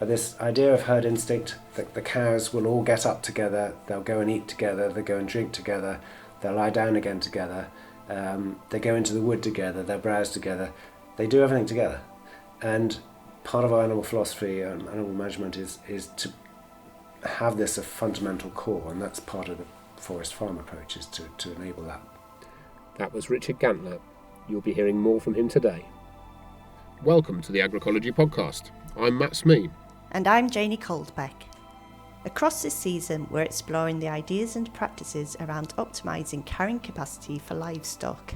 But this idea of herd instinct, that the cows will all get up together, they'll go and eat together, they'll go and drink together, they'll lie down again together, they go into the wood together, they'll browse together, they do everything together. And part of our animal philosophy and animal management is to have this a fundamental core, and that's part of the forest farm approach, is to enable that. That was Richard Gantlett. You'll be hearing more from him today. Welcome to the Agricology podcast. I'm Matt Smee. And I'm Janie Coldbeck. Across this season, we're exploring the ideas and practices around optimising carrying capacity for livestock.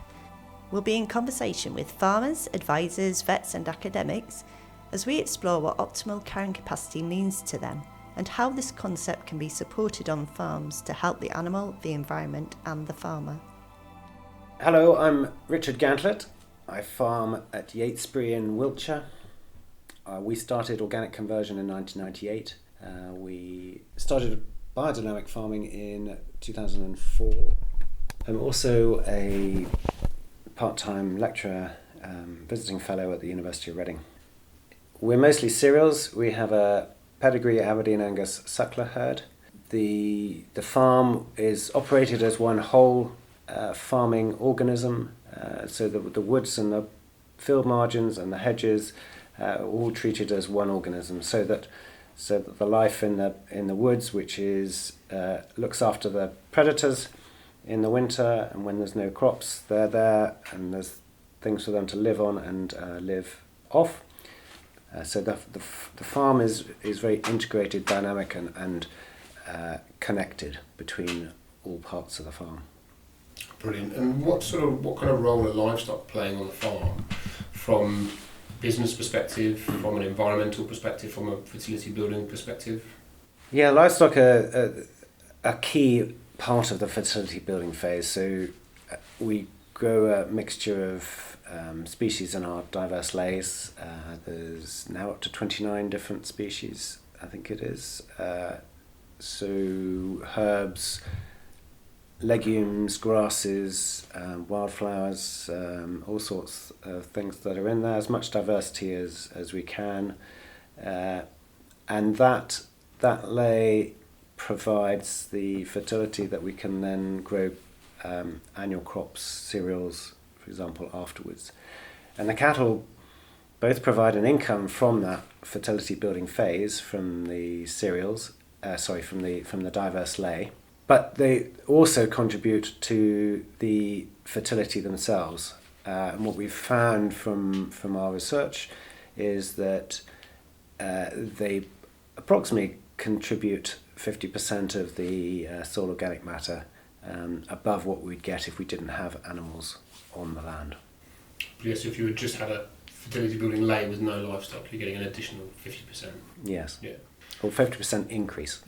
We'll be in conversation with farmers, advisors, vets and academics as we explore what optimal carrying capacity means to them and how this concept can be supported on farms to help the animal, the environment and the farmer. Hello, I'm Richard Gantlett. I farm at Yatesbury in Wiltshire. We started organic conversion in 1998. We started biodynamic farming in 2004. I'm also a part-time lecturer, visiting fellow at the University of Reading. We're mostly cereals. We have a pedigree Aberdeen Angus suckler herd. The farm is operated as one whole farming organism, so the woods and the field margins and the hedges all treated as one organism, so that the life in the woods, which is looks after the predators in the winter, and when there's no crops, they're there and there's things for them to live on and live off. So the farm is very integrated, dynamic and connected between all parts of the farm. Brilliant. And what kind of role are livestock playing on the farm, from business perspective, from an environmental perspective, from a fertility building perspective? Yeah, livestock are a key part of the fertility building phase. So we grow a mixture of species in our diverse leys. There's now up to 29 different species, I think it is. So herbs, legumes, grasses, wildflowers, all sorts of things that are in there, as much diversity as we can. And that ley provides the fertility that we can then grow annual crops, cereals, for example, afterwards. And the cattle both provide an income from that fertility building phase from the cereals, from the diverse ley. But they also contribute to the fertility themselves. And what we've found from our research is that they approximately contribute 50% of the soil organic matter above what we'd get if we didn't have animals on the land. Yes, if you had just had a fertility building ley with no livestock, you're getting an additional 50%. Yes. Yeah. Or 50% increase.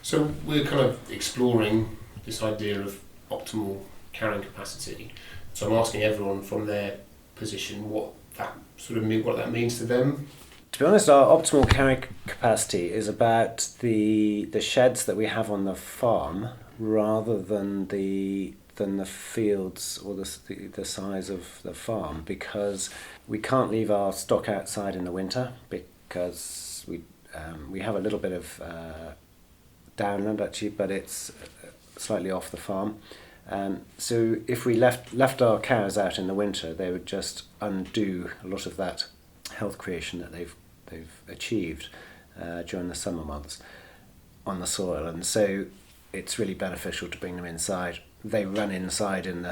So we're kind of exploring this idea of optimal carrying capacity. So I'm asking everyone from their position what that means to them. To be honest, our optimal carrying capacity is about the sheds that we have on the farm rather than the fields or the size of the farm, because we can't leave our stock outside in the winter because we have a little bit of downland actually, but it's slightly off the farm. So if we left our cows out in the winter, they would just undo a lot of that health creation that they've achieved during the summer months on the soil, and so it's really beneficial to bring them inside. They run inside in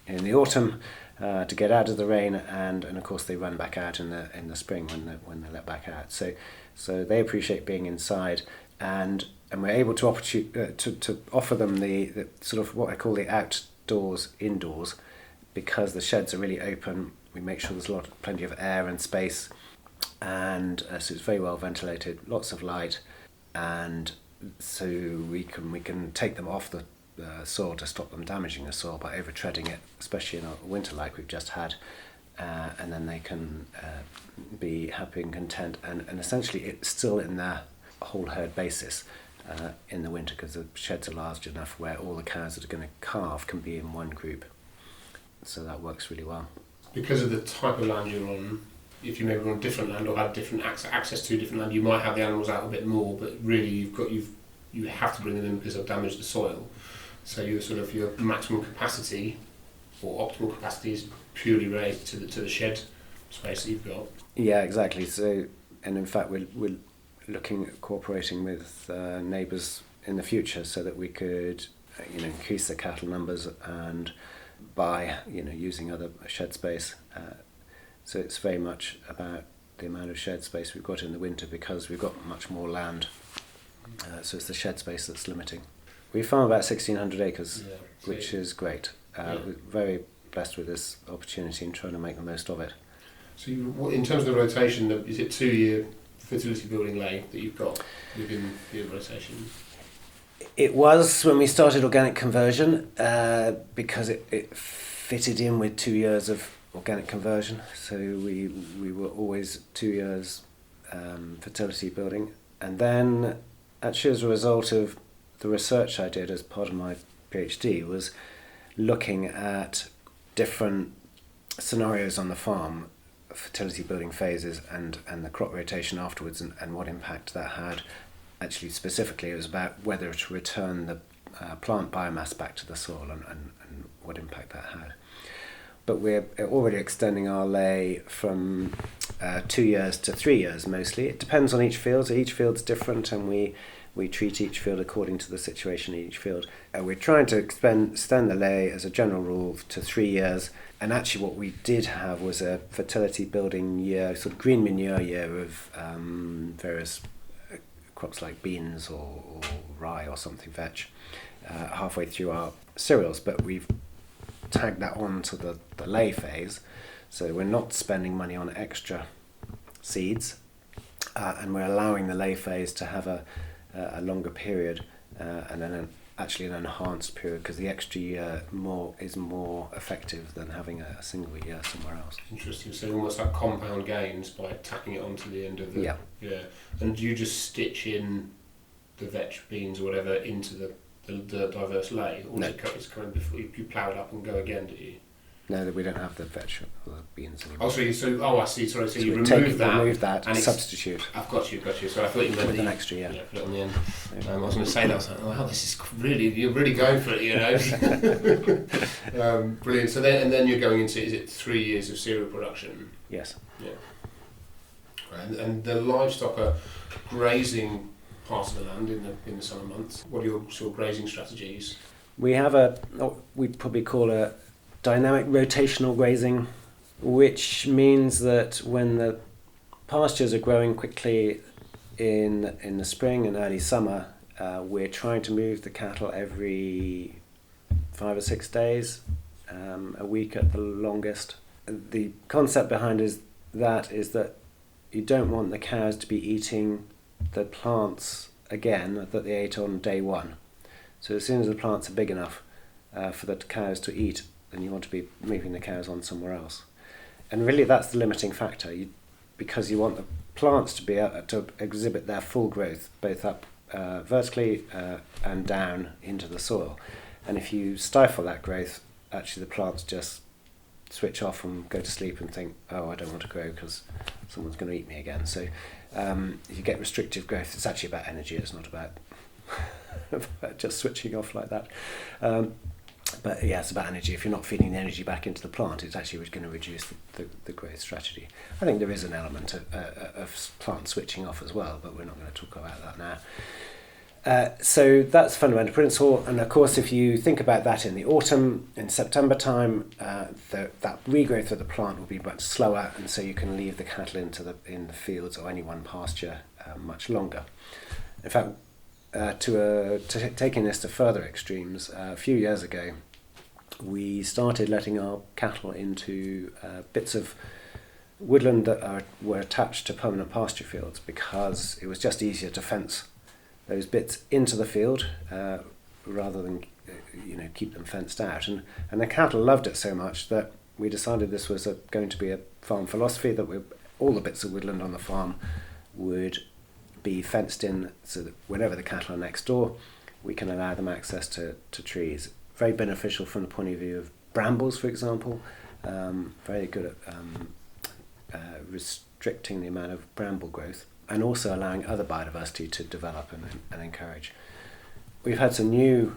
the autumn to get out of the rain, and of course they run back out in the spring when they're let back out. So they appreciate being inside, and we're able to offer them the sort of what I call the outdoors indoors, because the sheds are really open. We make sure there's plenty of air and space, and so it's very well ventilated, lots of light, and so we can take them off the soil to stop them damaging the soil by over treading it, especially in a winter like we've just had, and then they can be happy and content, and essentially it's still in their whole herd basis in the winter, because the sheds are large enough where all the cows that are going to calve can be in one group, so that works really well. Because of the type of land you're on, if you maybe were on different land or had different access to different land, you might have the animals out a bit more, but really you have to bring them in because they'll damage the soil. So your maximum capacity or optimal capacity is purely related to the shed space that you've got. Yeah, exactly. So, and in fact, we're looking at cooperating with neighbours in the future so that we could, increase the cattle numbers and by using other shed space. So it's very much about the amount of shed space we've got in the winter because we've got much more land. So it's the shed space that's limiting. We farm about 1,600 acres, which is great. We're very blessed with this opportunity and trying to make the most of it. So in terms of the rotation, is it 2-year fertility building lay that you've got within the rotation? It was when we started organic conversion because it fitted in with 2 years of organic conversion. So we were always 2 years fertility building. And then actually as a result of the research I did as part of my PhD was looking at different scenarios on the farm, fertility building phases and the crop rotation afterwards and what impact that had. Actually, specifically, it was about whether to return the plant biomass back to the soil and what impact that had. But we're already extending our lay from 2 years to 3 years mostly. It depends on each field. So each field's different and we treat each field according to the situation in each field. We're trying to extend the lay as a general rule to 3 years. And actually what we did have was a fertility building year, sort of green manure year of various crops like beans or rye or something vetch halfway through our cereals, but we've tagged that on to the lay phase, so we're not spending money on extra seeds and we're allowing the lay phase to have a longer period and then actually an enhanced period because the extra year is more effective than having a single year somewhere else. Interesting. So almost like compound gains by tacking it onto the end of the... Yeah. And do you just stitch in the vetch, beans or whatever into the diverse lay? Or no. It's kind of before you plough it up and go again, do you? No, we don't have the vetch or the beans anymore. I see. Sorry. So you remove remove that and substitute. I've got you. So I thought you meant with an extra year. Yeah, put it on the end. I was going to say that. I was like, wow, this is you're really going for it, brilliant. So then you're going into, is it 3 years of cereal production? Yes. Yeah. And the livestock are grazing part of the land in the summer months. What are your sort of grazing strategies? We have what we'd probably call a dynamic rotational grazing, which means that when the pastures are growing quickly in the spring and early summer, we're trying to move the cattle every 5 or 6 days, a week at the longest. The concept behind that is that you don't want the cows to be eating the plants again that they ate on day one. So as soon as the plants are big enough for the cows to eat, then you want to be moving the cows on somewhere else. And really that's the limiting factor, because you want the plants to be able to exhibit their full growth, both up vertically and down into the soil. And if you stifle that growth, actually the plants just switch off and go to sleep and think, oh, I don't want to grow because someone's going to eat me again. So if you get restrictive growth, it's actually about energy, it's not about just switching off like that. But yeah, it's about energy. If you're not feeding the energy back into the plant, it's actually going to reduce the growth strategy. I think there is an element of plant switching off as well, but we're not going to talk about that now. So that's fundamental principle, and of course if you think about that in the autumn, in September time, that regrowth of the plant will be much slower, and so you can leave the cattle in the fields or any one pasture much longer. In fact, taking this to further extremes, a few years ago we started letting our cattle into bits of woodland that were attached to permanent pasture fields because it was just easier to fence those bits into the field rather than keep them fenced out, and the cattle loved it so much that we decided this was going to be a farm philosophy, that all the bits of woodland on the farm would be fenced in so that whenever the cattle are next door we can allow them access to trees. Very beneficial from the point of view of brambles, for example, very good restricting the amount of bramble growth, and also allowing other biodiversity to develop and encourage. We've had some new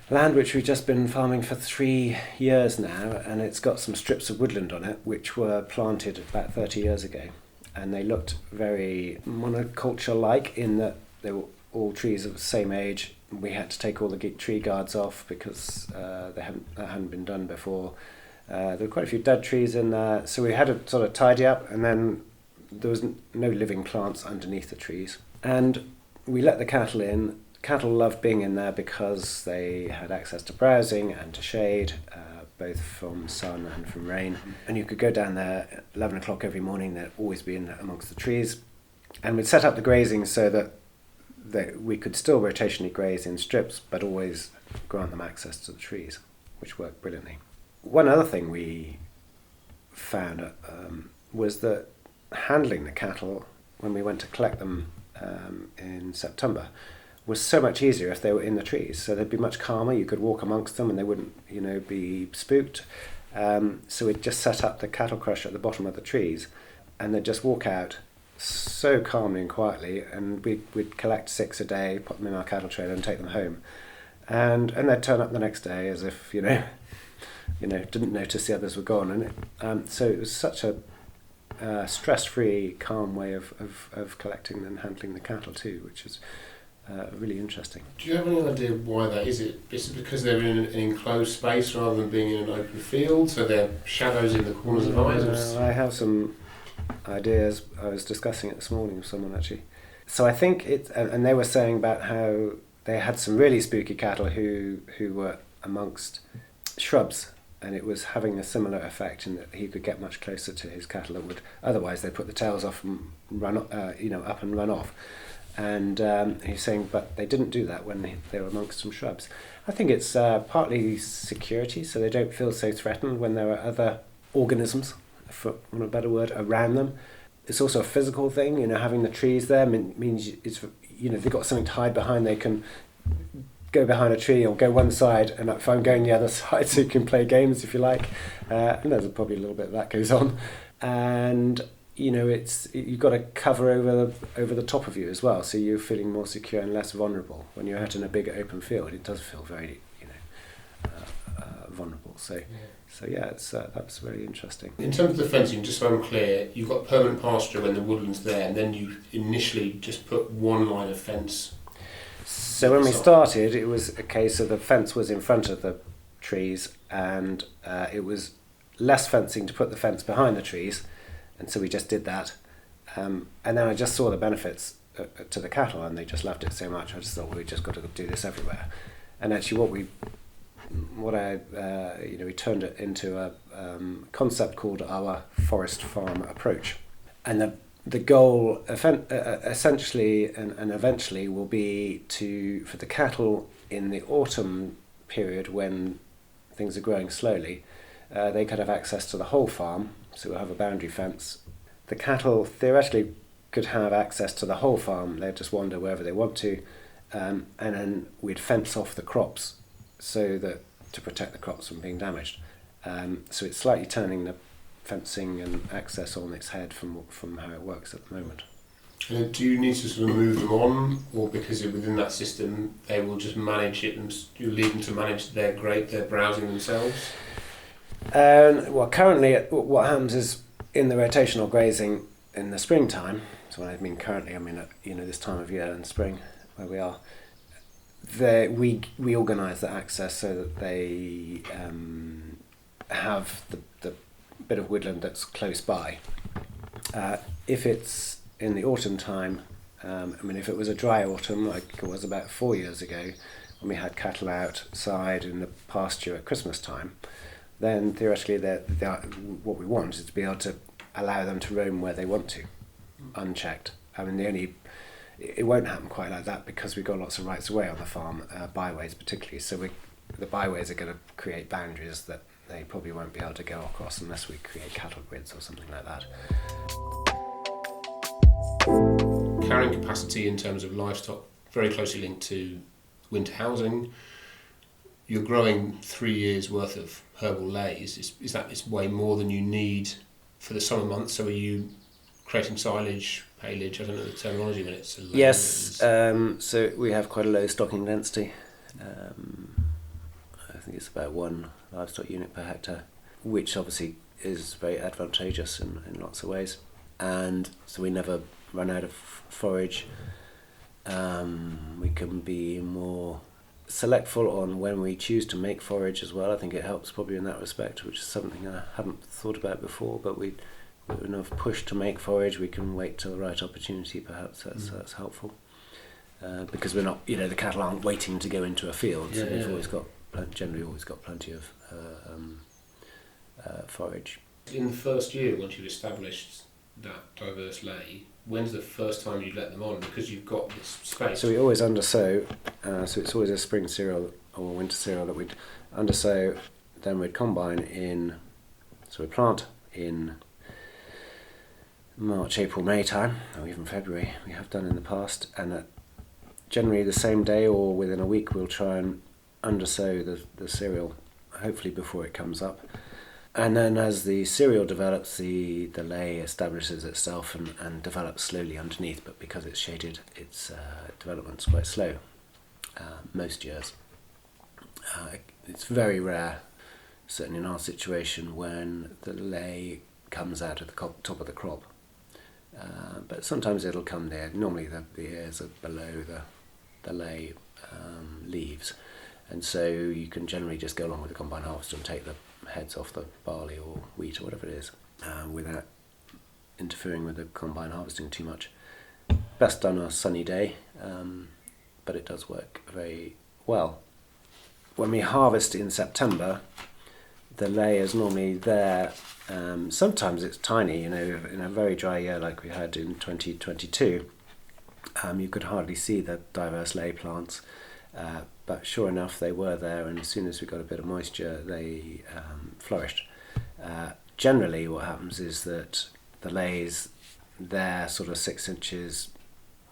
land which we've just been farming for 3 years now, and it's got some strips of woodland on it which were planted about 30 years ago, and they looked very monoculture-like in that they were all trees of the same age. We had to take all the tree guards off because that hadn't been done before. There were quite a few dead trees in there, so we had to sort of tidy up, and then there was no living plants underneath the trees. And we let the cattle in. Cattle loved being in there because they had access to browsing and to shade, both from sun and from rain. And you could go down there at 11 o'clock every morning, they'd always be in amongst the trees. And we'd set up the grazing so that we could still rotationally graze in strips, but always grant them access to the trees, which worked brilliantly. One other thing we found was that handling the cattle when we went to collect them in September was so much easier if they were in the trees. So they'd be much calmer. You could walk amongst them and they wouldn't, be spooked. So we'd just set up the cattle crusher at the bottom of the trees, and they'd just walk out so calmly and quietly, and we'd collect 6 a day, put them in our cattle trailer and take them home. And they'd turn up the next day as if, didn't notice the others were gone. And so it was such a stress-free, calm way of collecting and handling the cattle too, which is really interesting. Do you have any idea why that is? Is it because they're in an enclosed space rather than being in an open field, so they're shadows in the corners of eyes? I have some ideas. I was discussing it this morning with someone actually. So I think and they were saying about how they had some really spooky cattle who were amongst shrubs, and it was having a similar effect in that he could get much closer to his cattle that would otherwise they put the tails off and run up and run off. And he's saying, but they didn't do that when they were amongst some shrubs. I think it's partly security, so they don't feel so threatened when there are other organisms, for want of a better word, around them. It's also a physical thing, having the trees there means it's, if they've got something to hide behind, they can go behind a tree or go one side, and if I'm going the other side, so you can play games if you like. And there's probably a little bit of that goes on. And you've got a cover over the top of you as well, so you're feeling more secure and less vulnerable. When you're out in a big open field, it does feel very, vulnerable. So that's very interesting. In terms of the fencing, just so I'm clear, you've got permanent pasture when the woodland's there, and then you initially just put one line of fence. So when we started, it was a case of the fence was in front of the trees, and it was less fencing to put the fence behind the trees. And so we just did that. And then I just saw the benefits to the cattle, and they just loved it so much. I just thought, we just got to do this everywhere. And actually we turned it into a concept called our forest farm approach. And the goal essentially and eventually will be for the cattle in the autumn period when things are growing slowly, they could have access to the whole farm. So we'll have a boundary fence. The cattle theoretically could have access to the whole farm. They'd just wander wherever they want to, and then we'd fence off the crops to protect the crops from being damaged. So it's slightly turning the fencing and access on its head from how it works at the moment. And do you need to sort of move them on, or because within that system they will just manage it and you leave them to manage their browsing themselves? Well, currently what happens is in the rotational grazing in the springtime, so when I mean currently, I mean at, this time of year in spring where we are, we organise the access so that they have the bit of woodland that's close by. If it's in the autumn time, if it was a dry autumn like it was about 4 years ago when we had cattle outside in the pasture at Christmas time, then theoretically what we want is to be able to allow them to roam where they want to, unchecked. It won't happen quite like that because we've got lots of rights of way on the farm, byways particularly, so the byways are going to create boundaries that they probably won't be able to go across unless we create cattle grids or something like that. Carrying capacity in terms of livestock, very closely linked to winter housing. You're growing 3 years worth of herbal leys. It's way more than you need for the summer months. So are you creating silage, palage? I don't know the terminology when it's a lay. Yes, so we have quite a low stocking density. I think it's about 1 livestock unit per hectare, which obviously is very advantageous in lots of ways. And so we never run out of forage. We can be more selectful on when we choose to make forage as well. I think it helps probably in that respect, which is something I hadn't thought about before, but we're enough push to make forage, we can wait till the right opportunity perhaps. That's helpful. Because we're not, the cattle aren't waiting to go into a field, so we've generally always got plenty of forage. In the first year, once you've established that diverse lay, when's the first time you let them on? Because you've got this space. So we always undersow, so it's always a spring cereal or winter cereal that we'd undersow, then we'd combine in, so we plant in March, April, May time, or even February, we have done in the past, and generally the same day or within a week we'll try and undersow the cereal, hopefully before it comes up. And then as the cereal develops, the lay establishes itself and develops slowly underneath, but because it's shaded, its development's quite slow most years. It's very rare, certainly in our situation, when the lay comes out of the top of the crop. But sometimes it'll come there. Normally the ears are below the lay leaves, and so you can generally just go along with the combine harvester and take the heads off the barley or wheat or whatever it is without interfering with the combine harvesting too much. Best done on a sunny day, but it does work very well. When we harvest in September, the lay is normally there. Sometimes it's tiny, in a very dry year like we had in 2022. You could hardly see the diverse lay plants, but sure enough they were there, and as soon as we got a bit of moisture they flourished. Generally what happens is that the lays, they're sort of 6 inches,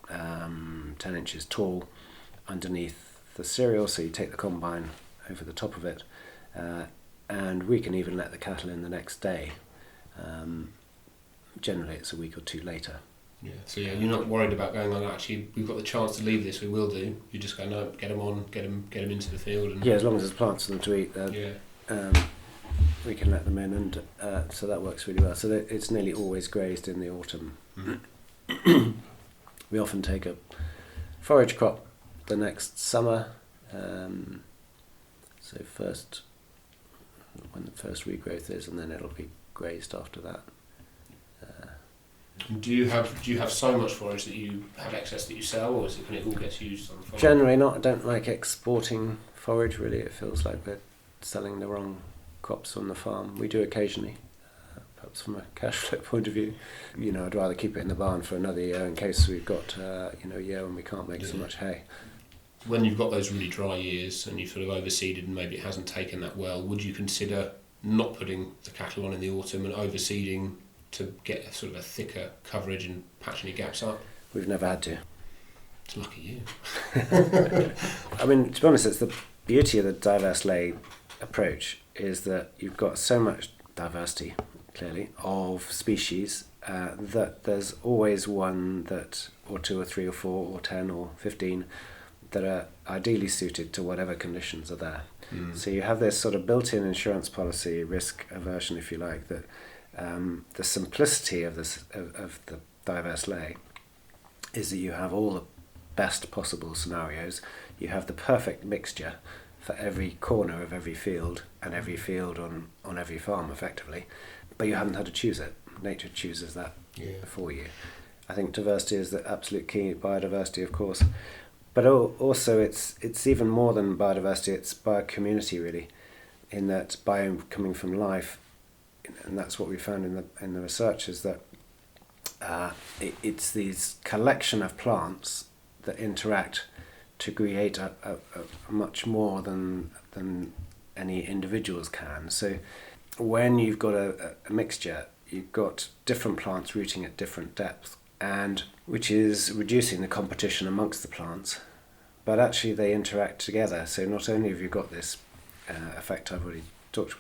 10 inches tall underneath the cereal, so you take the combine over the top of it, and we can even let the cattle in the next day. Generally it's a week or two later. Yeah, so you're not worried about going on, actually we've got the chance to leave this, we will do. You just go, no, get them on, get them into the field. And as long as there's plants for them to eat, we can let them in, and so that works really well. So that it's nearly always grazed in the autumn. Mm-hmm. We often take a forage crop the next summer, so first when the first regrowth is, and then it'll be grazed after that. Do you have so much forage that you have excess that you sell, or is it when it all gets used on the farm? Generally not. I don't like exporting forage, really. It feels like we're selling the wrong crops on the farm. We do occasionally, perhaps from a cash flow point of view. I'd rather keep it in the barn for another year in case we've got a year when we can't make so much hay. When you've got those really dry years and you've sort of overseeded and maybe it hasn't taken that well, would you consider not putting the cattle on in the autumn and overseeding to get sort of a thicker coverage and patch any gaps up? We've never had to. It's lucky you. I mean, to be honest, it's the beauty of the diverse lay approach is that you've got so much diversity, clearly, of species that there's always one that, or 2 or 3 or 4 or 10 or 15 that are ideally suited to whatever conditions are there. So you have this sort of built-in insurance policy, risk aversion, if you like, that the simplicity of the diverse lay is that you have all the best possible scenarios. You have the perfect mixture for every corner of every field and every field on every farm, effectively. But you haven't had to choose it. Nature chooses that for you. I think diversity is the absolute key. Biodiversity, of course. But also it's even more than biodiversity, it's biocommunity, really, in that biome coming from life, and that's what we found in the research, is that it's these collection of plants that interact to create a much more than any individuals can. So when you've got a mixture, you've got different plants rooting at different depths, and which is reducing the competition amongst the plants, but actually they interact together. So not only have you got this effect I've already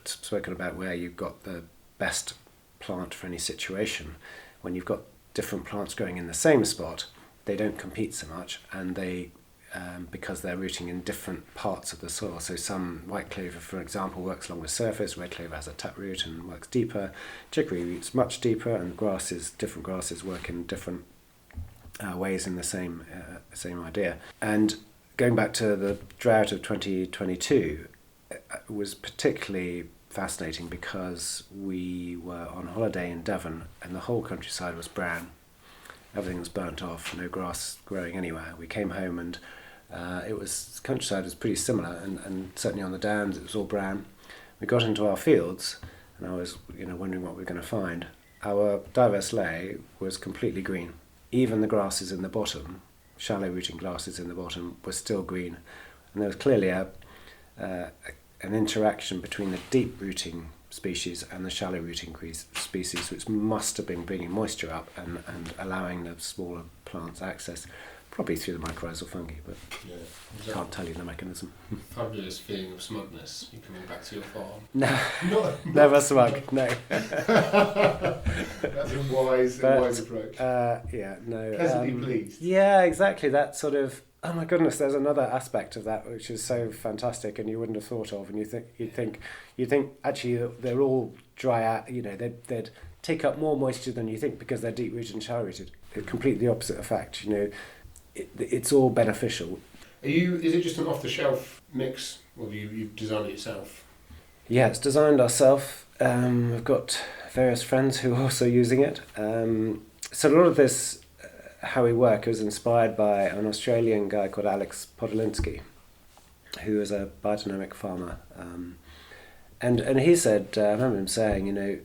spoken about, where you've got the best plant for any situation. When you've got different plants growing in the same spot, they don't compete so much, and they because they're rooting in different parts of the soil. So some white clover, for example, works along the surface, red clover has a taproot and works deeper, chicory roots much deeper, and different grasses work in different ways in the same idea. And going back to the drought of 2022, it was particularly fascinating because we were on holiday in Devon and the whole countryside was brown. Everything was burnt off, no grass growing anywhere. We came home and countryside was pretty similar, and certainly on the downs it was all brown. We got into our fields and I was wondering what we were going to find. Our diverse ley was completely green. Even the grasses in the bottom, shallow rooting grasses in the bottom, were still green. And there was clearly an interaction between the deep rooting species and the shallow rooting species, which must have been bringing moisture up and allowing the smaller plants access, probably through the mycorrhizal fungi, but can't tell you the mechanism. Fabulous feeling of smugness. You're coming back to your farm. No, never smug. No. That's a wise approach. Pleasantly pleased. Yeah, exactly. That sort of. Oh my goodness! There's another aspect of that which is so fantastic, and you wouldn't have thought of. And you think actually they're all dry out. They'd take up more moisture than you think because they're deep rooted and shallow rooted. Completely the opposite effect. It's all beneficial. Is it just an off-the-shelf mix, or have you designed it yourself? Yeah, it's designed ourselves. We've got various friends who are also using it. So a lot of this, how we work, was inspired by an Australian guy called Alex Podolinsky, who is a biodynamic farmer. And he said, I remember him saying,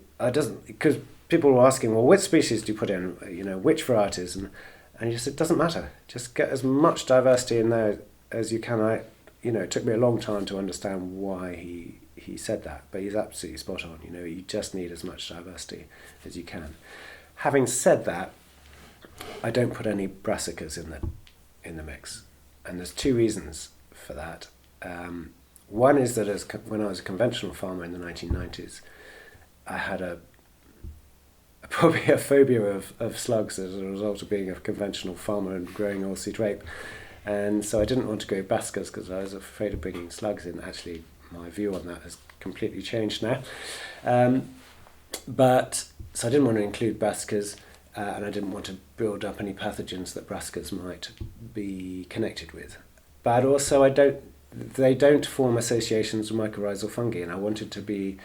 because people were asking, well, which species do you put in, which varieties? And he said, it doesn't matter. Just get as much diversity in there as you can. It took me a long time to understand why he said that, but he's absolutely spot on. You just need as much diversity as you can. Having said that, I don't put any brassicas in the mix, and there's two reasons for that. One is that when I was a conventional farmer in the 1990s, I had probably a phobia of slugs as a result of being a conventional farmer and growing oilseed rape, and so I didn't want to grow brassicas because I was afraid of bringing slugs in. Actually, my view on that has completely changed now. So I didn't want to include brassicas, and I didn't want to build up any pathogens that brassicas might be connected with. But also they don't form associations with mycorrhizal fungi, and I wanted to be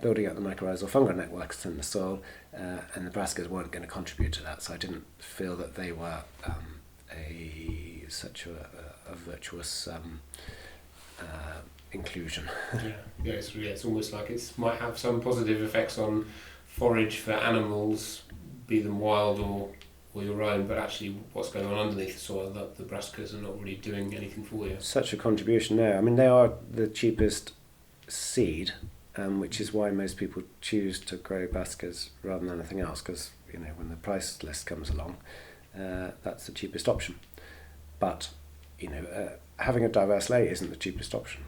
building up the mycorrhizal fungal networks in the soil, and the brassicas weren't going to contribute to that, so I didn't feel that they were such a virtuous inclusion. It's almost like it might have some positive effects on forage for animals, be them wild or your own, but actually what's going on underneath the soil, that the brassicas are not really doing anything for you. Such a contribution there. I mean, they are the cheapest seed, which is why most people choose to grow brassicas rather than anything else, because when the price list comes along, that's the cheapest option. But having a diverse ley isn't the cheapest option.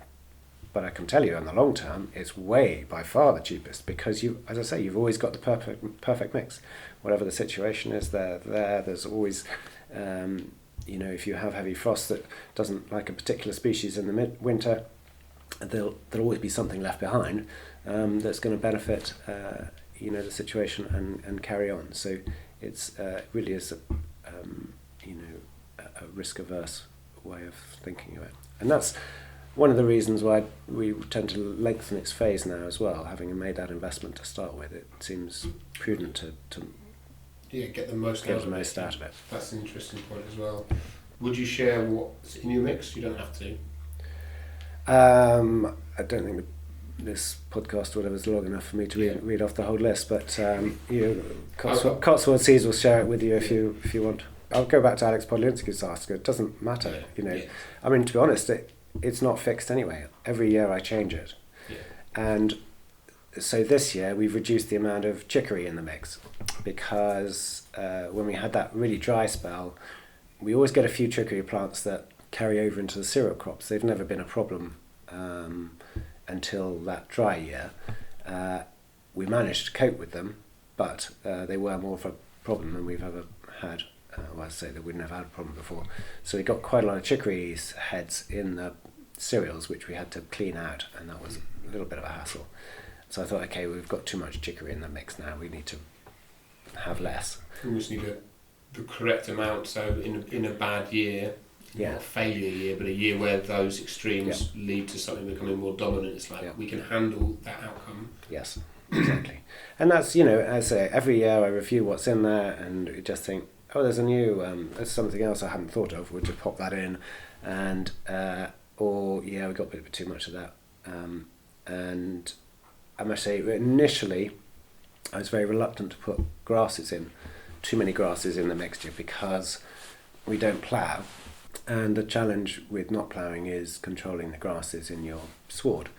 But I can tell you, in the long term, it's by far the cheapest, because you've always got the perfect mix. Whatever the situation is, there's always, if you have heavy frost that doesn't like a particular species in the winter, there'll always be something left behind that's going to benefit the situation and carry on. So it's really is a risk averse way of thinking of it, and that's one of the reasons why we tend to lengthen its phase now as well. Having made that investment to start with, it seems prudent to get the most out of it. That's an interesting point as well. Would you share what's in your mix? You don't have to. I don't think this podcast or whatever is long enough for me to read off the whole list, but Cotswold Seeds will share it with you if you want. I'll go back to Alex Podolinsky's ask. It doesn't matter, I mean, to be honest, it's not fixed anyway. Every year I change it, and so this year we've reduced the amount of chicory in the mix because when we had that really dry spell, we always get a few chicory plants that carry over into the syrup crops. They've never been a problem until that dry year. we managed to cope with them, but they were more of a problem than we've ever had. Well, I say that we'd never had a problem before. So we got quite a lot of chicory heads in the cereals, which we had to clean out, and that was a little bit of a hassle. So I thought, okay, we've got too much chicory in the mix now, we need to have less. We just need the correct amount, so in a bad year, not a failure year, but a year where those extremes lead to something becoming more dominant, it's like we can handle that outcome. Yes, exactly. And that's, as I say, every year I review what's in there and just think, oh, there's a new, there's something else I hadn't thought of, we'll just pop that in, and or we got a bit too much of that. And I must say, initially I was very reluctant to put too many grasses in the mixture, because we don't plough, and the challenge with not ploughing is controlling the grasses in your sward.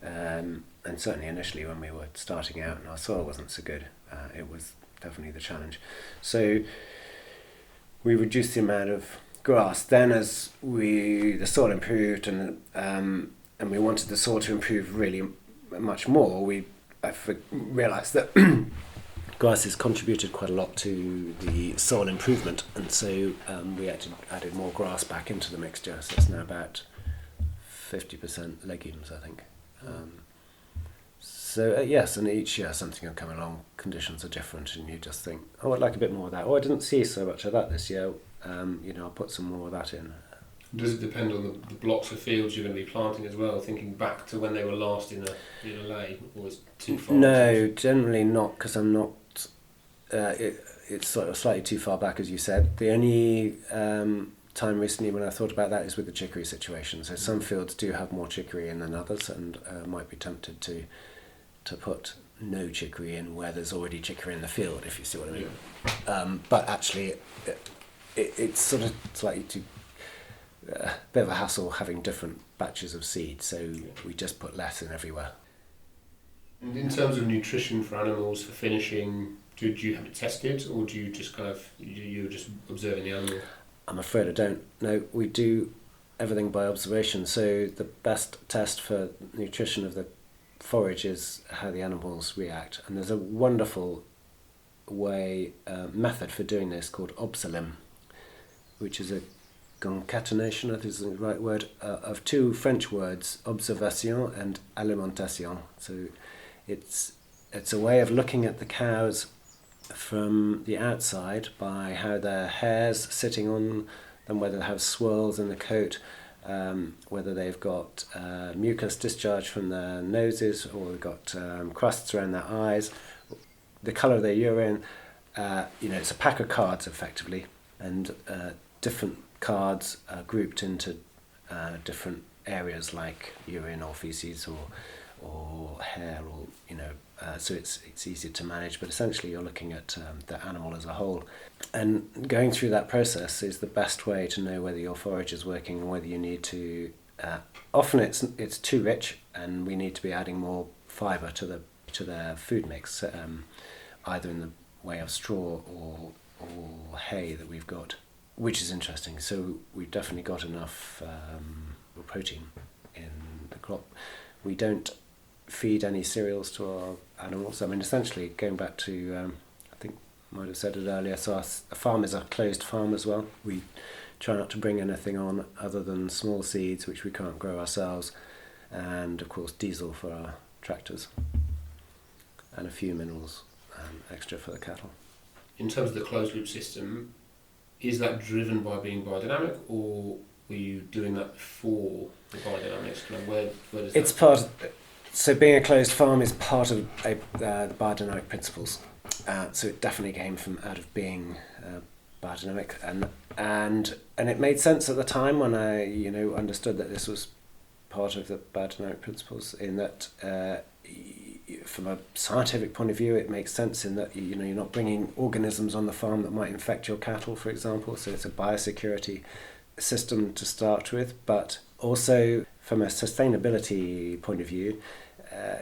And certainly initially when we were starting out and our soil wasn't so good, it was definitely the challenge. So we reduced the amount of grass. Then as the soil improved and we wanted the soil to improve really much more, I realised that grasses contributed quite a lot to the soil improvement, and so we actually added more grass back into the mixture, so it's now about 50% legumes, I think. Yes, and each year something will come along, conditions are different, and you just think, oh, I'd like a bit more of that. Oh, I didn't see so much of that this year. I'll put some more of that in. Does it depend on the blocks of fields you're going to be planting as well, thinking back to when they were last in a lay, or is it too far? No, generally not, because I'm not... it's sort of slightly too far back, as you said. The only time recently when I thought about that is with the chicory situation. So some fields do have more chicory in than others, and might be tempted to put no chicory in where there's already chicory in the field, if you see what I mean. Yeah. But actually, it's sort of slightly too... a bit of a hassle having different batches of seed, so we just put less in everywhere. And in terms of nutrition for animals, for finishing, do you have it tested, or do you just you're just observing the animal? I'm afraid I don't. No, we do everything by observation. So the best test for nutrition of the forage is how the animals react, and there's a wonderful method for doing this called obsolim, which is a concatenation, I think is the right word, of two French words, observation and alimentation. So it's a way of looking at the cows from the outside by how their hair's sitting on them, whether they have swirls in the coat, whether they've got mucus discharge from their noses, or they've got crusts around their eyes, the colour of their urine. It's a pack of cards effectively, and different cards are grouped into different areas like urine or feces or hair, or so it's easier to manage, but essentially you're looking at the animal as a whole, and going through that process is the best way to know whether your forage is working and whether you need to often it's too rich and we need to be adding more fibre to their food mix, either in the way of straw or hay that we've got, which is interesting. So we've definitely got enough protein in the crop. We don't feed any cereals to our animals. I mean, essentially, going back to, I think I might have said it earlier, so our farm is a closed farm as well. We try not to bring anything on other than small seeds, which we can't grow ourselves, and of course diesel for our tractors, and a few minerals extra for the cattle. In terms of the closed loop system, is that driven by being biodynamic, or were you doing that before the biodynamics? Where does it's part of, so being a closed farm is part of the biodynamic principles. So it definitely came from out of being biodynamic, and it made sense at the time when I understood that this was part of the biodynamic principles, in that from a scientific point of view it makes sense in that you're not bringing organisms on the farm that might infect your cattle, for example, so it's a biosecurity system to start with. But also from a sustainability point of view,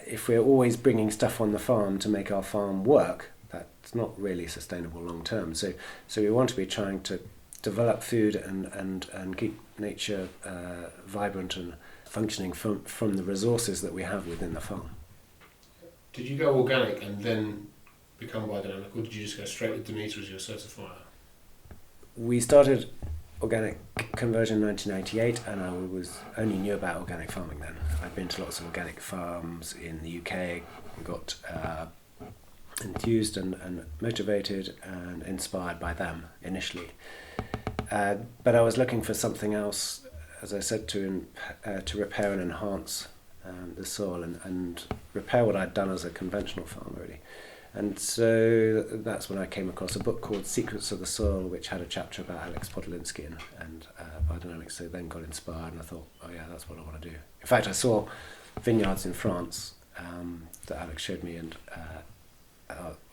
if we're always bringing stuff on the farm to make our farm work, that's not really sustainable long term. So we want to be trying to develop food and keep nature vibrant and functioning from the resources that we have within the farm. Did you go organic and then become biodynamic, or did you just go straight with Demeter as your certifier? We started organic conversion in 1998, and I only knew about organic farming then. I'd been to lots of organic farms in the UK, got enthused and motivated and inspired by them initially. But I was looking for something else, as I said, to repair and enhance the soil and repair what I'd done as a conventional farmer, really. And so that's when I came across a book called Secrets of the Soil, which had a chapter about Alex Podolinsky and biodynamics. So then got inspired, and I thought, oh yeah, that's what I want to do. In fact, I saw vineyards in France that Alex showed me, and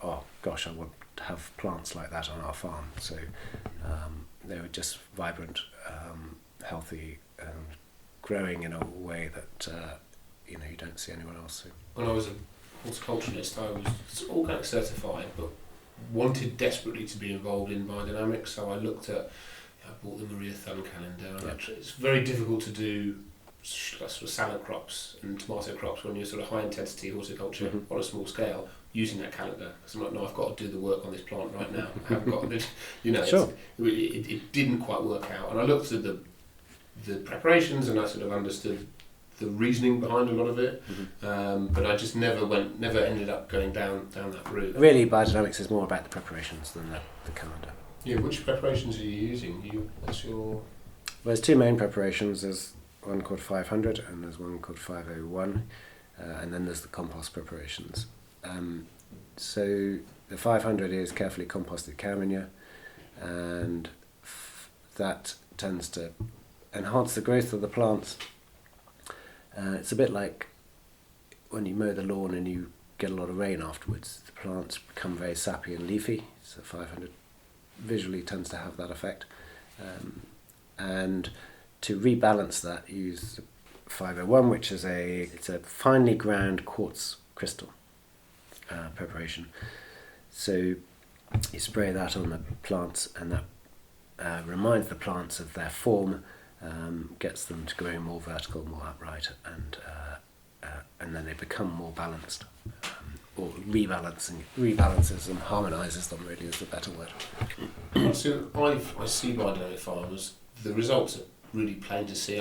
oh gosh, I want to have plants like that on our farm. So they were just vibrant, healthy, growing in a way that you don't see anywhere else. So. When I was a horticulturalist, I was organic certified, but wanted desperately to be involved in biodynamics. So I looked at, I bought the Maria Thun calendar. And it's very difficult to do sort of salad crops and tomato crops when you're sort of high intensity horticulture on a small scale using that calendar. So I'm like, no, I've got to do the work on this plant right now. I haven't got to, Sure. It didn't quite work out. And I looked at the preparations, and I sort of understood the reasoning behind a lot of it, but I just never ended up going down that route. Really, biodynamics is more about the preparations than the calendar. Yeah, which preparations are you using? What's your... Well, there's two main preparations. There's one called 500 and there's one called 501, and then there's the compost preparations. So the 500 is carefully composted cow manure, and that tends to enhance the growth of the plants. It's a bit like when you mow the lawn and you get a lot of rain afterwards. The plants become very sappy and leafy, so 500 visually tends to have that effect. And to rebalance that, use 501, which is it's a finely ground quartz crystal preparation. So you spray that on the plants, and that reminds the plants of their form, gets them to grow more vertical, more upright, and then they become more balanced, or rebalances and harmonises them, really is the better word. So I see biodynamic farmers, the results are really plain to see.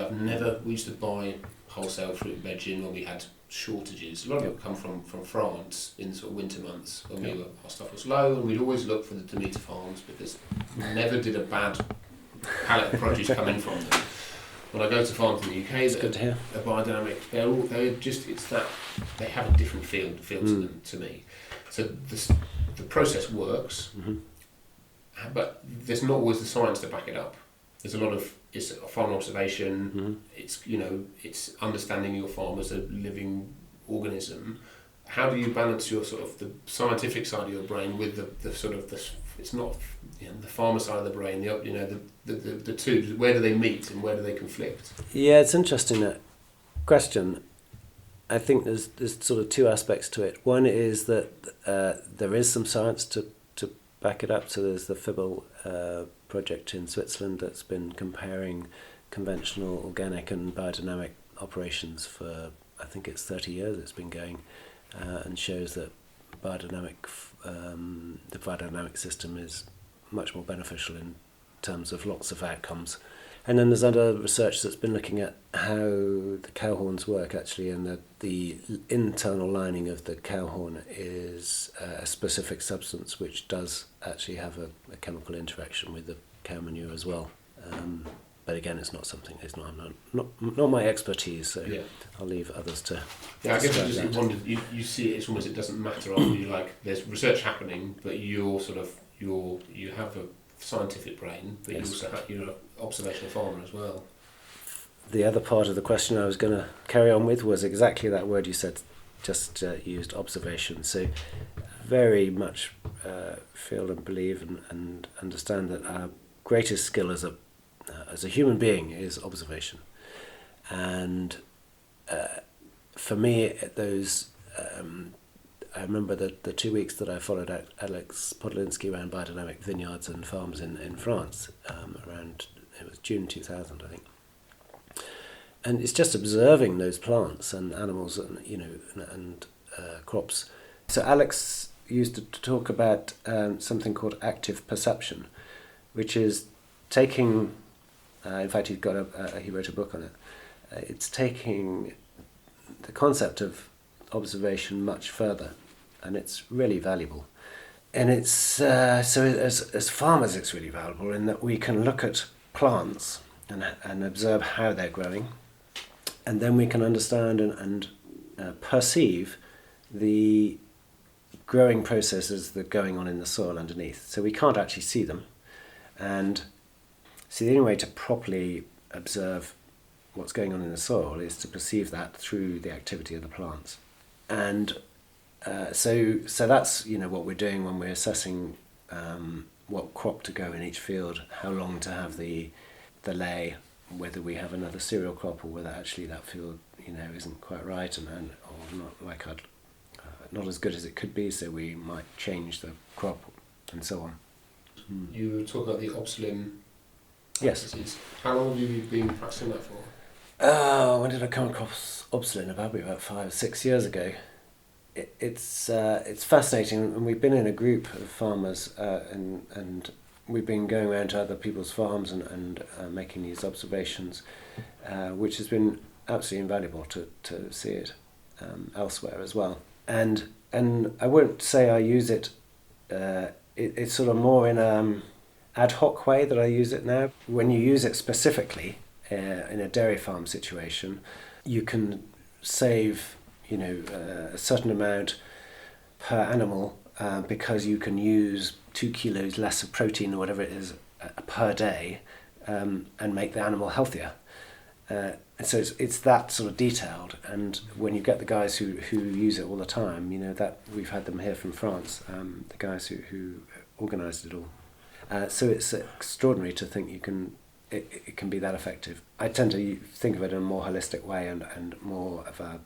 We used to buy wholesale fruit and veg in when we had shortages. A lot of it come from France in sort of winter months when our stuff was low, and we'd always look for the Demeter farms because never did a bad pallet of produce come in from them. When I go to farms in the UK, they're biodynamic. They have a different feel to them, to me. So the process works, but there's not always the science to back it up. There's a lot of it's farm observation. It's understanding your farm as a living organism. How do you balance your sort of the scientific side of your brain with the sort of it's not the farmer side of the brain, the two, where do they meet and where do they conflict? Yeah, it's interesting, that question. I think there's sort of two aspects to it. One is that there is some science to back it up. So there's the FIBL project in Switzerland that's been comparing conventional, organic and biodynamic operations for, I think it's 30 years it's been going, and shows that the biodynamic system is much more beneficial in terms of lots of outcomes. And then there's other research that's been looking at how the cow horns work actually, and the internal lining of the cow horn is a specific substance which does actually have a chemical interaction with the cow manure as well. But again, it's not not my expertise, so I'll leave others to. Yeah, I guess I just wondered. You see, it's almost, it doesn't matter. You like there's research happening, but you have a scientific brain, but you're an observational farmer as well. The other part of the question I was going to carry on with was exactly that word you said, just used, observation. So very much feel and believe and understand that our greatest skill as a human being is observation. And for me, I remember the 2 weeks that I followed Alex Podolinsky around biodynamic vineyards and farms in France, around, it was June 2000, I think. And it's just observing those plants and animals and crops. So Alex used to talk about something called active perception, which is taking, in fact he wrote a book on it, it's taking the concept of observation much further, and it's really valuable. And it's so as farmers it's really valuable in that we can look at plants and observe how they're growing, and then we can understand and perceive the growing processes that are going on in the soil underneath. So we can't actually see them, and so the only way to properly observe what's going on in the soil is to perceive that through the activity of the plants. And so that's what we're doing when we're assessing what crop to go in each field, how long to have the lay, whether we have another cereal crop or whether actually that field isn't quite right and or not as good as it could be, so we might change the crop and so on. You talk about the Opsilim Yes. practices. How long have you been practicing that for? When did I come across Opsilim? About 5 or 6 years ago. It's fascinating, and we've been in a group of farmers, and we've been going around to other people's farms and making these observations, which has been absolutely invaluable to see it elsewhere as well. And I won't say I use it. It's sort of more in an ad hoc way that I use it now. When you use it specifically in a dairy farm situation, you can save a certain amount per animal because you can use 2 kilos less of protein or whatever it is per day and make the animal healthier. And so it's that sort of detailed, and when you get the guys who use it all the time, that we've had them here from France, the guys who organised it all. So it's extraordinary to think it can be that effective. I tend to think of it in a more holistic way and more of a,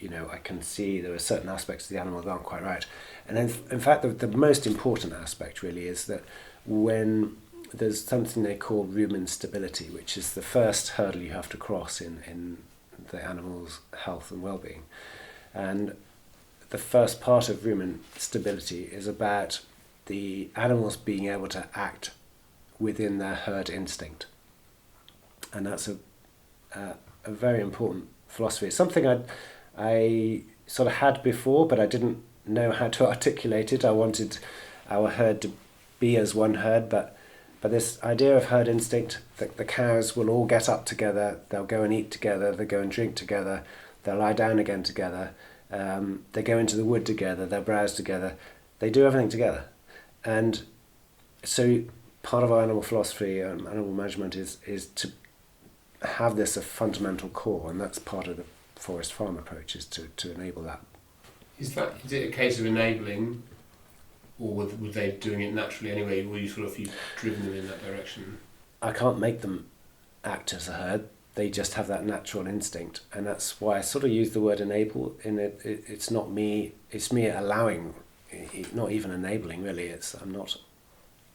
I can see there are certain aspects of the animal that aren't quite right. And in fact, the most important aspect really is that when there's something they call rumen stability, which is the first hurdle you have to cross in the animal's health and well-being. And the first part of rumen stability is about the animals being able to act within their herd instinct. And that's a very important philosophy. It's something I sort of had before, but I didn't know how to articulate it. I wanted our herd to be as one herd, but this idea of herd instinct, that the cows will all get up together, they'll go and eat together, they'll go and drink together, they'll lie down again together, they go into the wood together, they'll browse together, they do everything together. And so part of our animal philosophy and animal management is to have this a fundamental core, and that's part of the forest farm approach, is to enable that. Is it a case of enabling, or were they doing it naturally anyway? Were you you've driven them in that direction? I can't make them act as a herd. They just have that natural instinct, and that's why I sort of use the word enable in it. It's not me. It's me allowing, not even enabling really.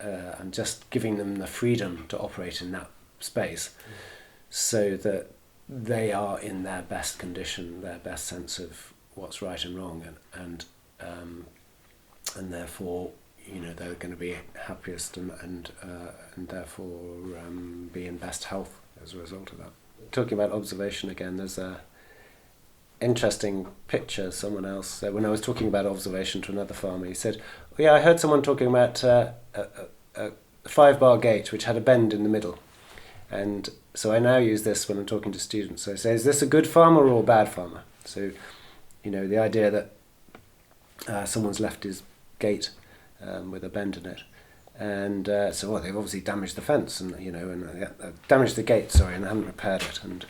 I'm just giving them the freedom to operate in that space, so that they are in their best condition, their best sense of what's right and wrong, and therefore they're going to be happiest and therefore be in best health as a result of that. Talking about observation again, there's a interesting picture someone else, when I was talking about observation to another farmer, he said, "Oh yeah, I heard someone talking about a 5-bar gate which had a bend in the middle." And so I now use this when I'm talking to students. So I say, is this a good farmer or a bad farmer? So, the idea that someone's left his gate with a bend in it. And so they've obviously damaged the fence and damaged the gate, and haven't repaired it. And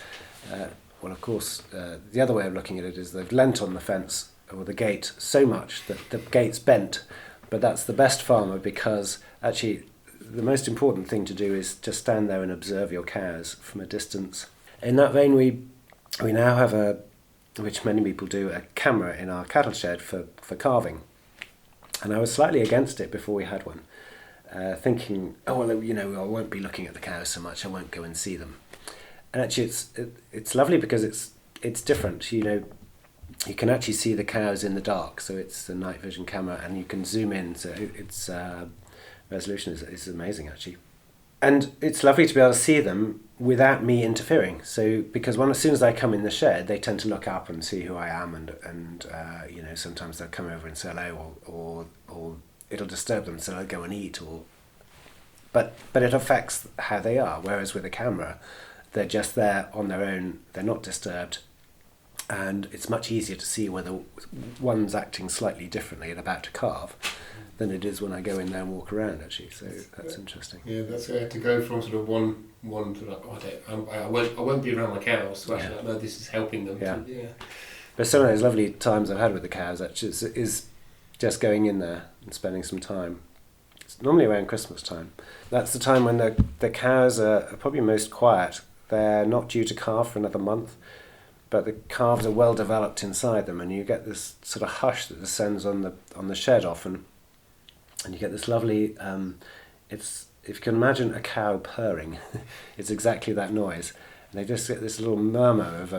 of course, the other way of looking at it is they've lent on the fence or the gate so much that the gate's bent. But that's the best farmer, because actually the most important thing to do is to stand there and observe your cows from a distance. In that vein, we now have which many people do, a camera in our cattle shed for calving. And I was slightly against it before we had one, thinking, I won't be looking at the cows so much, I won't go and see them. And actually it's lovely because it's different. you can actually see the cows in the dark, so it's a night vision camera, and you can zoom in, so its resolution is amazing actually. And it's lovely to be able to see them without me interfering. So because as soon as I come in the shed, they tend to look up and see who I am, and sometimes they'll come over and say hello, or it'll disturb them, so they'll go and eat, but it affects how they are. Whereas with a camera, they're just there on their own, they're not disturbed, and it's much easier to see whether one's acting slightly differently and about to calve than it is when I go in there and walk around, actually. So that's interesting. Yeah, that's to go from sort of one to like, I won't be around my cows, to actually no, this is helping them. Yeah. But some of those lovely times I've had with the cows actually is just going in there and spending some time. It's normally around Christmas time. That's the time when the cows are probably most quiet. They're not due to calve for another month, but the calves are well developed inside them, and you get this sort of hush that descends on the shed often, and you get this lovely. It's, if you can imagine a cow purring, it's exactly that noise, and they just get this little murmur of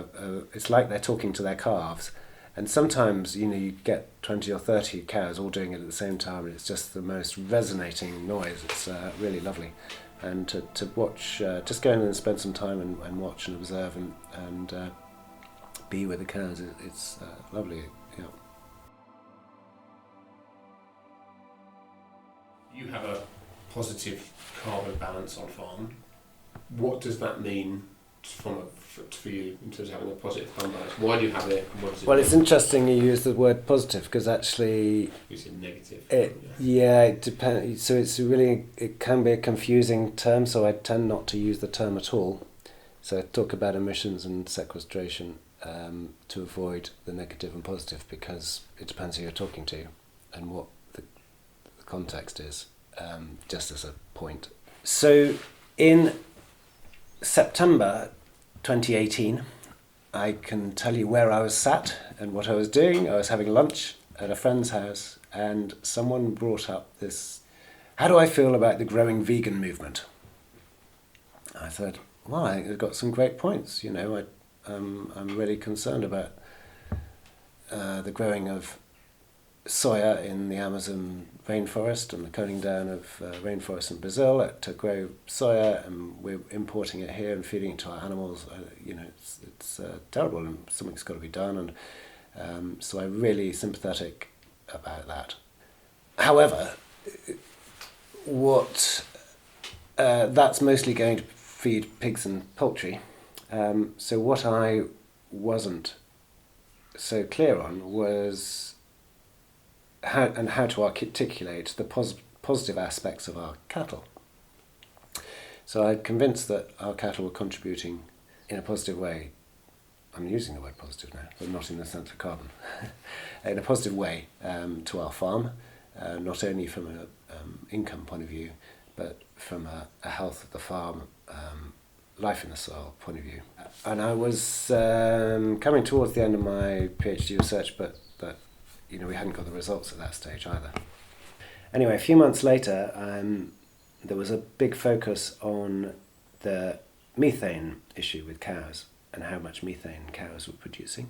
it's like they're talking to their calves, and sometimes you get 20 or 30 cows all doing it at the same time, and it's just the most resonating noise. It's really lovely, and to watch, just go in and spend some time and watch and observe and be with the cows. It's lovely. Yeah. You have a positive carbon balance on farm. What does that mean for you in terms of having a positive carbon balance? Why do you have it? And what does it Well, mean? it's interesting you use the word positive, because actually You said negative. it depends. So it can be a confusing term. So I tend not to use the term at all. So I talk about emissions and sequestration to avoid the negative and positive, because it depends who you're talking to and what the context is, just as a point. So in September 2018, I can tell you where I was sat and what I was doing. I was having lunch at a friend's house, and someone brought up this, how do I feel about the growing vegan movement? I said, well, I think they've got some great points. I'm really concerned about the growing of soya in the Amazon rainforest and the cutting down of rainforests in Brazil to grow soya, and we're importing it here and feeding it to our animals. It's terrible, and something's got to be done, and so I'm really sympathetic about that. However, that's mostly going to feed pigs and poultry. So what I wasn't so clear on was how to articulate the positive aspects of our cattle. So I'm convinced that our cattle were contributing in a positive way. I'm using the word positive now, but not in the sense of carbon. In a positive way to our farm, not only from an income point of view, but from a health of the farm, life in the soil point of view. And I was coming towards the end of my PhD research, but we hadn't got the results at that stage either. Anyway, a few months later, there was a big focus on the methane issue with cows and how much methane cows were producing.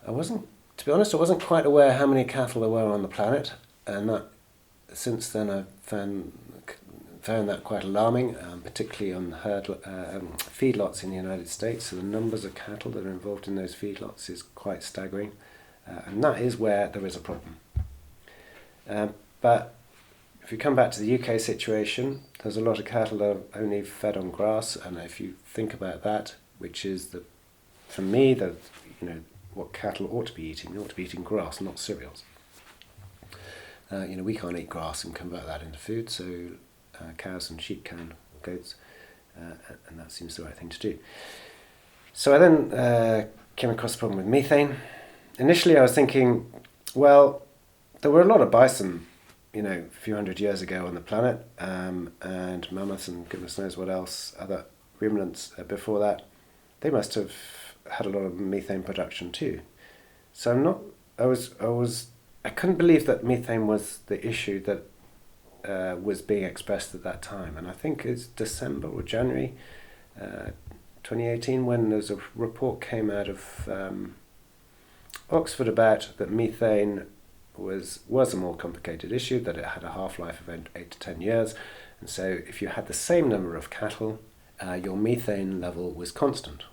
To be honest, I wasn't quite aware how many cattle there were on the planet, and that since then I've found that quite alarming, particularly on feedlots in the United States. So the numbers of cattle that are involved in those feedlots is quite staggering, and that is where there is a problem. But if you come back to the UK situation, there's a lot of cattle that are only fed on grass, and if you think about that, which is for me, what cattle ought to be eating, they ought to be eating grass, not cereals. We can't eat grass and convert that into food, so cows and sheep can, goats, and that seems the right thing to do. So I then came across the problem with methane. Initially I was thinking, well, there were a lot of bison, a few hundred years ago on the planet, and mammoths and goodness knows what else, other ruminants before that. They must have had a lot of methane production too. So I couldn't believe that methane was the issue that was being expressed at that time. And I think it's December or January 2018 when there's a report came out of Oxford about that methane was a more complicated issue, that it had a half-life of 8 to 10 years, and so if you had the same number of cattle, your methane level was constant.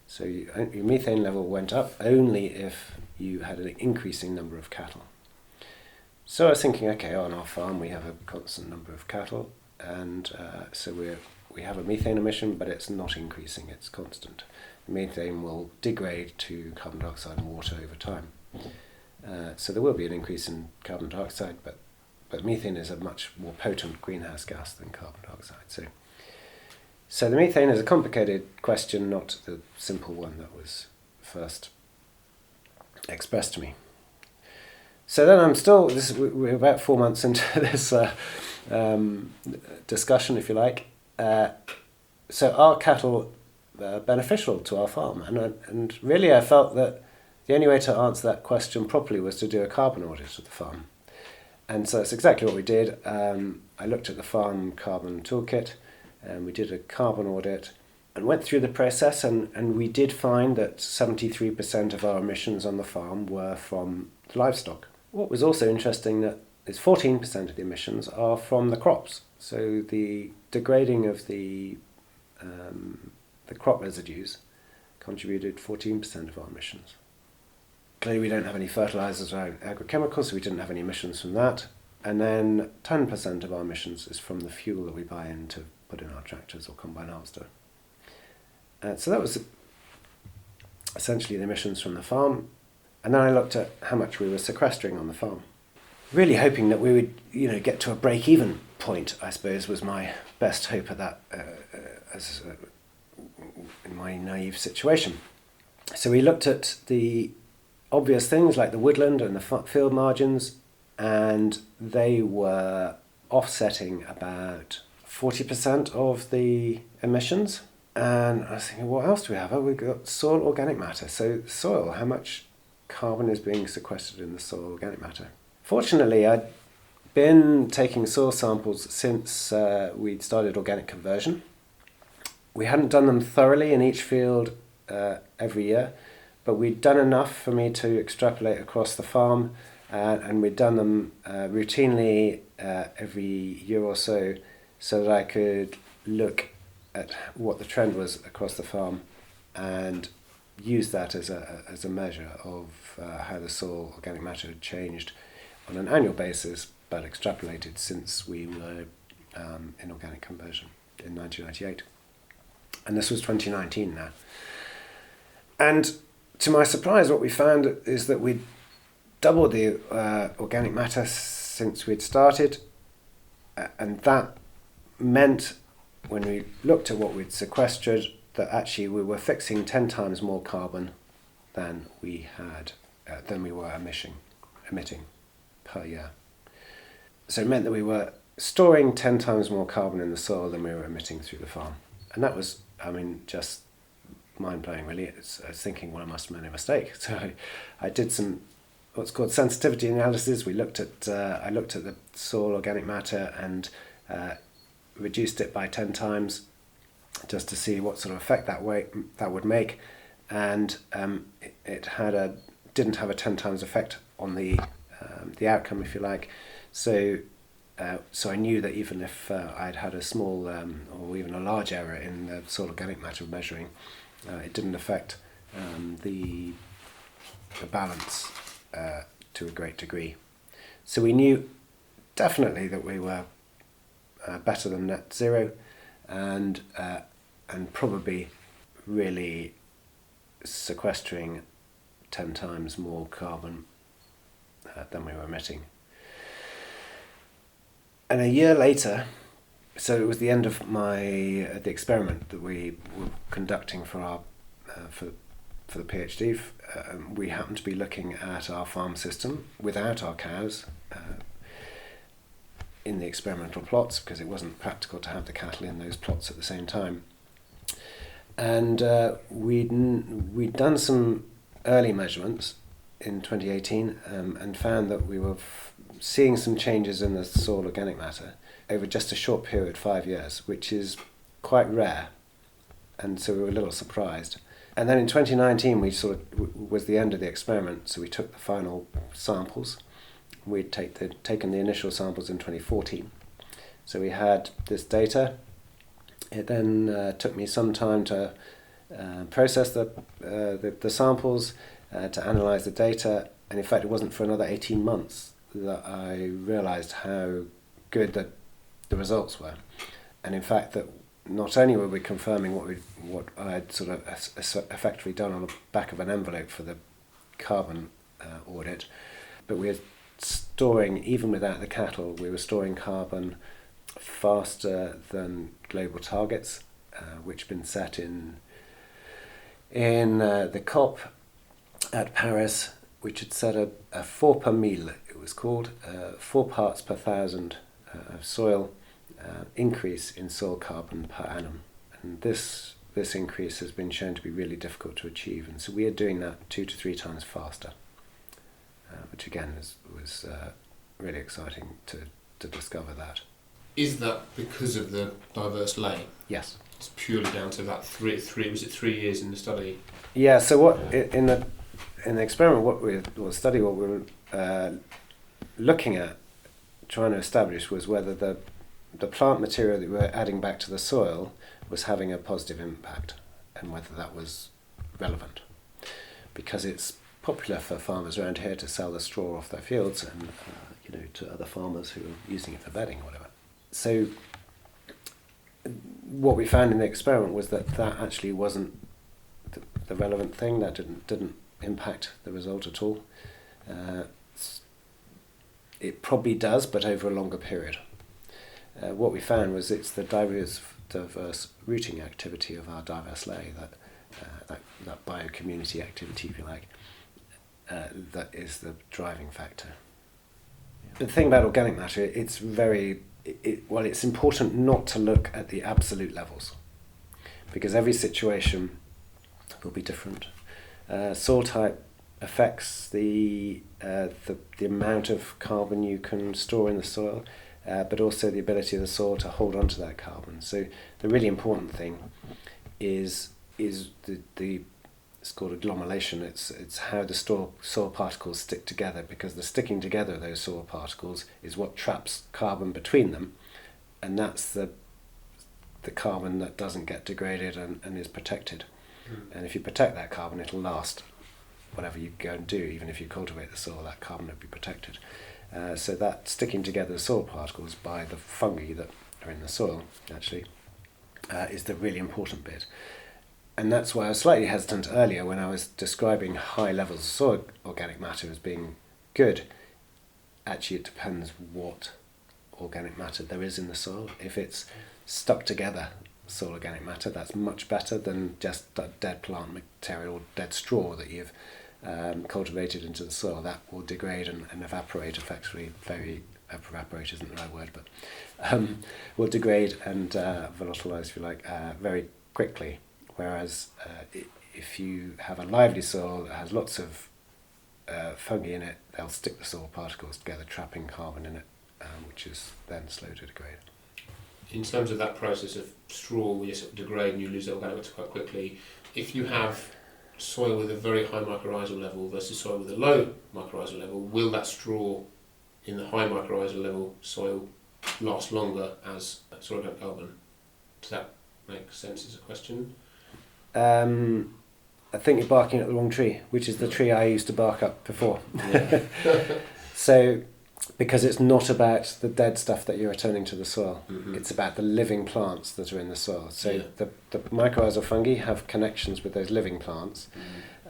So your methane level went up only if you had an increasing number of cattle. So I was thinking, okay, on our farm we have a constant number of cattle, and so we have a methane emission, but it's not increasing, it's constant. The methane will degrade to carbon dioxide and water over time. So there will be an increase in carbon dioxide, but methane is a much more potent greenhouse gas than carbon dioxide. So the methane is a complicated question, not the simple one that was first expressed to me. So then we're about 4 months into this discussion, if you like. So are cattle beneficial to our farm? And really I felt that the only way to answer that question properly was to do a carbon audit of the farm. And so that's exactly what we did. I looked at the farm carbon toolkit, and we did a carbon audit and went through the process, and we did find that 73% of our emissions on the farm were from livestock. What was also interesting that is 14% of the emissions are from the crops. So the degrading of the crop residues contributed 14% of our emissions. Clearly we don't have any fertilisers or agrochemicals, so we didn't have any emissions from that. And then 10% of our emissions is from the fuel that we buy in to put in our tractors or combine harvester. So that was essentially the emissions from the farm. And then I looked at how much we were sequestering on the farm. Really hoping that we would, get to a break-even point, I suppose, was my best hope at that, in my naive situation. So we looked at the obvious things like the woodland and the field margins, and they were offsetting about 40% of the emissions. And I was thinking, what else do we have? Oh, we've got soil organic matter. So soil, how much carbon is being sequestered in the soil organic matter? Fortunately, I'd been taking soil samples since we'd started organic conversion. We hadn't done them thoroughly in each field every year, but we'd done enough for me to extrapolate across the farm, and we'd done them routinely every year or so that I could look at what the trend was across the farm and use that as a measure of how the soil organic matter had changed on an annual basis, but extrapolated since we were in organic conversion in 1998. And this was 2019 now. And to my surprise, what we found is that we'd doubled the organic matter since we'd started, and that meant when we looked at what we'd sequestered that actually we were fixing 10 times more carbon than we were emitting per year. So it meant that we were storing 10 times more carbon in the soil than we were emitting through the farm. And that was, just mind-blowing really. I was thinking, well, I must have made a mistake. So I did some what's called sensitivity analysis. I looked at the soil organic matter and reduced it by 10 times just to see what sort of effect that would make, and it didn't have a 10 times effect on the outcome, if you like. So I knew that even if I'd had a small or even a large error in the soil organic matter measuring, it didn't affect the balance to a great degree. So we knew definitely that we were better than net zero, and probably really sequestering 10 times more carbon than we were emitting. And a year later, so it was the end of the experiment that we were conducting for our for the PhD. We happened to be looking at our farm system without our cows in the experimental plots, because it wasn't practical to have the cattle in those plots at the same time. And we'd done some early measurements in 2018 and found that we were seeing some changes in the soil organic matter over just a short period, 5 years, which is quite rare. And so we were a little surprised. And then in 2019 we was the end of the experiment, so we took the final samples. We'd taken the initial samples in 2014. So we had this data. It then took me some time to process the samples, to analyse the data, and in fact it wasn't for another 18 months that I realised how good the results were. And in fact that not only were we confirming what I had sort of effectively done on the back of an envelope for the carbon audit, but we were storing, even without the cattle, we were storing carbon faster than global targets, which had been set in the COP at Paris, which had set a 4 per mille, it was called, 4 parts per thousand of soil increase in soil carbon per annum. And this increase has been shown to be really difficult to achieve, and so we are doing that 2 to 3 times faster, which again was really exciting to discover that. Is that because of the diverse lay? Yes. It's purely down to that three. Was it 3 years in the study? Yeah. So what in the experiment, what we were looking at, trying to establish, was whether the plant material that we were adding back to the soil was having a positive impact, and whether that was relevant, because it's popular for farmers around here to sell the straw off their fields and to other farmers who are using it for bedding or whatever. So what we found in the experiment was that actually wasn't the relevant thing. That didn't impact the result at all. It probably does, but over a longer period. What we found was it's the diverse rooting activity of our diverse lay, that bio-community activity, if you like, that is the driving factor. The thing about organic matter, it's it's important not to look at the absolute levels, because every situation will be different. Soil type affects the amount of carbon you can store in the soil, but also the ability of the soil to hold on to that carbon. So the really important thing is the it's called agglomeration. It's how the soil particles stick together, because the sticking together of those soil particles is what traps carbon between them, and that's the carbon that doesn't get degraded and is protected. And if you protect that carbon, it'll last whatever you go and do. Even if you cultivate the soil, that carbon will be protected. So that sticking together the soil particles by the fungi that are in the soil actually is the really important bit. And that's why I was slightly hesitant earlier when I was describing high levels of soil organic matter as being good. Actually, it depends what organic matter there is in the soil. If it's stuck together, soil organic matter, that's much better than just that dead plant material, dead straw that you've cultivated into the soil. That will degrade and evaporate effectively. Evaporate isn't the right word, but will degrade and volatilize, if you like, very quickly. Whereas if you have a lively soil that has lots of fungi in it, they'll stick the soil particles together, trapping carbon in it, which is then slow to degrade. In terms of that process of straw, where you sort of degrade and you lose organic matter quite quickly, if you have soil with a very high mycorrhizal level versus soil with a low mycorrhizal level, will that straw in the high mycorrhizal level soil last longer as soil organic carbon? Does that make sense as a question? I think you're barking at the wrong tree, which is the tree I used to bark up before. Yeah. So, because it's not about the dead stuff that you're returning to the soil, it's about the living plants that are in the soil. So the mycorrhizal fungi have connections with those living plants.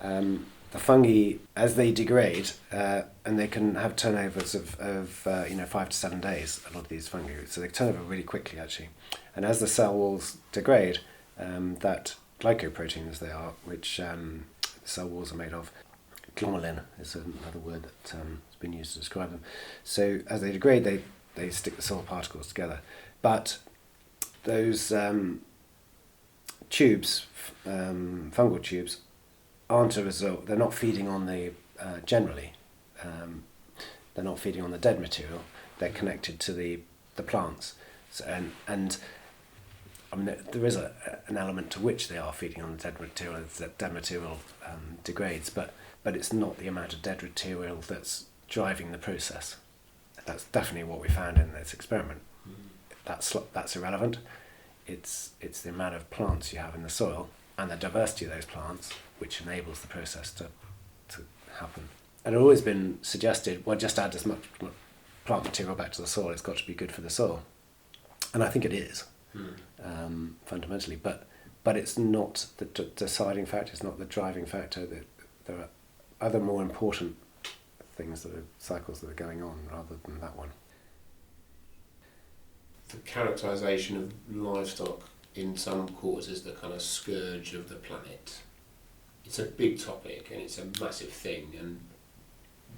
The fungi, as they degrade, and they can have turnovers of 5 to 7 days, a lot of these fungi, so they turn over really quickly actually. And as the cell walls degrade, that glycoprotein, as they are, which cell walls are made of, glomalin is another word that has been used to describe them. So as they degrade, they stick the soil particles together. But those tubes, fungal tubes, aren't a result. They're not feeding on the generally. They're not feeding on the dead material. They're connected to the plants. So, and I mean, there is an element to which they are feeding on the dead material, as that dead material degrades, but it's not the amount of dead material that's driving the process. That's definitely what we found in this experiment. That's irrelevant. It's the amount of plants you have in the soil and the diversity of those plants which enables the process to happen. And it's always been suggested, well, just add as much plant material back to the soil, it's got to be good for the soil. And I think it is, fundamentally, but it's not the deciding factor, it's not the driving factor. There are other more important things, cycles that are going on rather than that one. The characterisation of livestock in some quarters is the kind of scourge of the planet. It's a big topic and it's a massive thing, and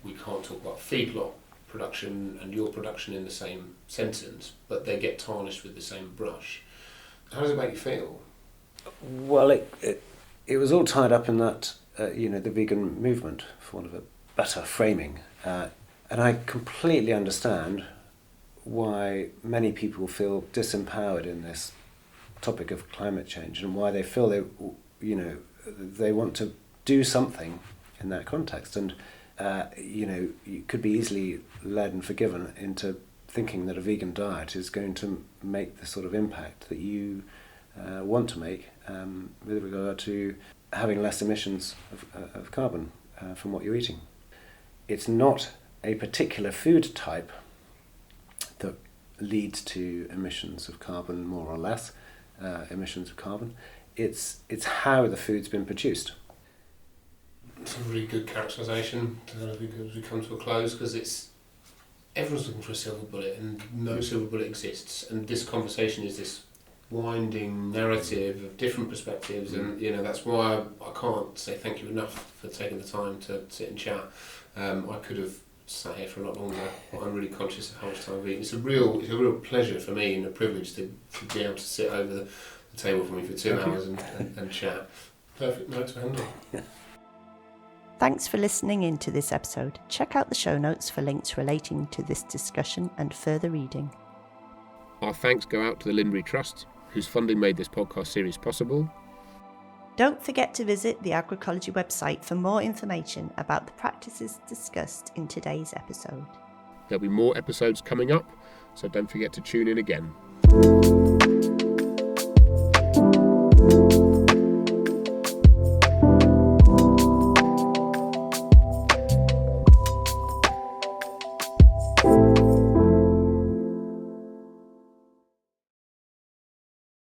we can't talk about feedlot production and your production in the same sentence, but they get tarnished with the same brush. How does it make you feel? Well, it was all tied up in that, the vegan movement, for want of a better framing. And I completely understand why many people feel disempowered in this topic of climate change, and why they feel they want to do something in that context. And you could be easily led and forgiven into thinking that a vegan diet is going to make the sort of impact that you want to make with regard to having less emissions of carbon from what you're eating. It's not a particular food type that leads to emissions of carbon, more or less emissions of carbon. It's how the food's been produced. It's a really good characterisation as we come to a close, because everyone's looking for a silver bullet and no silver bullet exists, and this conversation is this winding narrative of different perspectives, and that's why I can't say thank you enough for taking the time to sit and chat. I could have sat here for a lot longer, but I'm really conscious of how much time I've eaten. It's a real pleasure for me and a privilege to be able to sit over the table for me for 2 hours and chat. Perfect note to end on. Thanks for listening in to this episode. Check out the show notes for links relating to this discussion and further reading. Our thanks go out to the Linbury Trust, whose funding made this podcast series possible. Don't forget to visit the Agricology website for more information about the practices discussed in today's episode. There'll be more episodes coming up, so don't forget to tune in again.